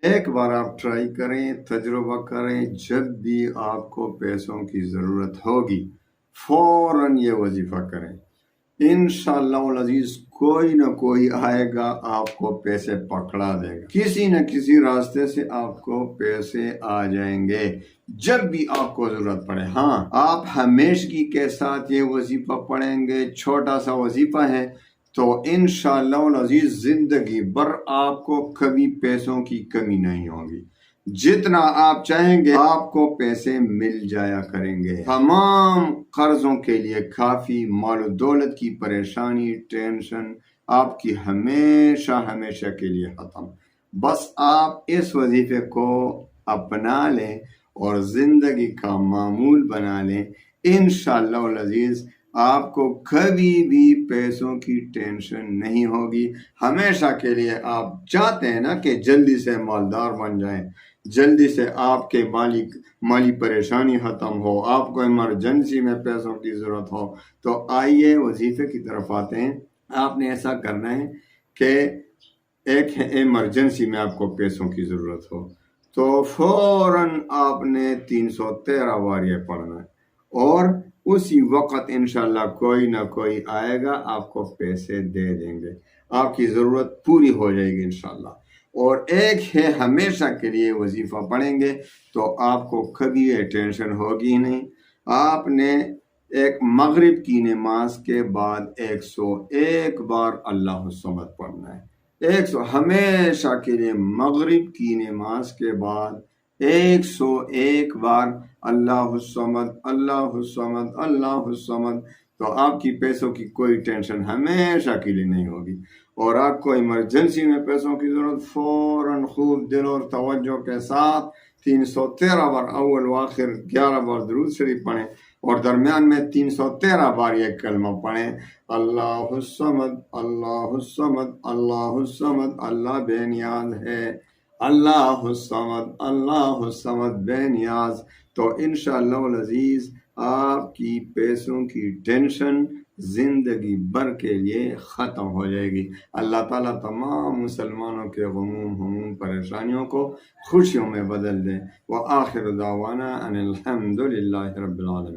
ایک بار آپ ٹرائی کریں، تجربہ کریں، جب بھی آپ کو پیسوں کی ضرورت ہوگی فوراً یہ وظیفہ کریں، انشاءاللہ العزیز کوئی نہ کوئی آئے گا آپ کو پیسے پکڑا دے گا، کسی نہ کسی راستے سے آپ کو پیسے آ جائیں گے جب بھی آپ کو ضرورت پڑے۔ ہاں، آپ ہمیشگی کے ساتھ یہ وظیفہ پڑھیں گے، چھوٹا سا وظیفہ ہے، تو انشاءاللہ العزیز زندگی بھر آپ کو کبھی پیسوں کی کمی نہیں ہوگی، جتنا آپ چاہیں گے آپ کو پیسے مل جایا کریں گے، تمام قرضوں کے لیے کافی، مال و دولت کی پریشانی، ٹینشن آپ کی ہمیشہ کے لیے ختم۔ بس آپ اس وظیفے کو اپنا لیں اور زندگی کا معمول بنا لیں، انشاءاللہ العزیز آپ کو کبھی بھی پیسوں کی ٹینشن نہیں ہوگی۔ ہمیشہ کے لیے آپ چاہتے ہیں نا کہ جلدی سے مالدار بن جائیں، جلدی سے آپ کے مالی پریشانی ختم ہو، آپ کو ایمرجنسی میں پیسوں کی ضرورت ہو، تو آئیے وظیفے کی طرف آتے ہیں۔ آپ نے ایسا کرنا ہے کہ ایک ایمرجنسی میں آپ کو پیسوں کی ضرورت ہو تو فوراً آپ نے 313 بار یہ پڑھنا ہے، اور اسی وقت انشاءاللہ کوئی نہ کوئی آئے گا آپ کو پیسے دے دیں گے، آپ کی ضرورت پوری ہو جائے گی انشاءاللہ۔ اور ایک ہے ہمیشہ کے لیے وظیفہ پڑھیں گے تو آپ کو کبھی یہ ٹینشن ہوگی ہی نہیں۔ آپ نے ایک مغرب کی نماز کے بعد 101 بار اللہ الصمد پڑھنا ہے، ہمیشہ کے لیے مغرب کی نماز کے بعد 101 بار اللہ الصمد اللہ الصمد اللہ الصمد، تو آپ کی پیسوں کی کوئی ٹینشن ہمیشہ کے لیے نہیں ہوگی، اور آپ کو ایمرجنسی میں پیسوں کی ضرورت فوراً خوب دل اور توجہ کے ساتھ 313 بار اول و آخر 11 بار درود شریف پڑھیں، اور درمیان میں 313 بار یہ کلمہ پڑھیں، اللہ الصمد اللہ الصمد اللہ الصمد، اللہ بے نیاز ہے، اللہ الصمد اللہ الصمد بے نیاز۔ تو انشاءاللہ العزیز آپ کی پیسوں کی ٹینشن زندگی بھر کے لیے ختم ہو جائے گی۔ اللہ تعالیٰ تمام مسلمانوں کے غموم پریشانیوں کو خوشیوں میں بدل دے۔ وآخر دعوانا ان الحمد للہ رب العالمین۔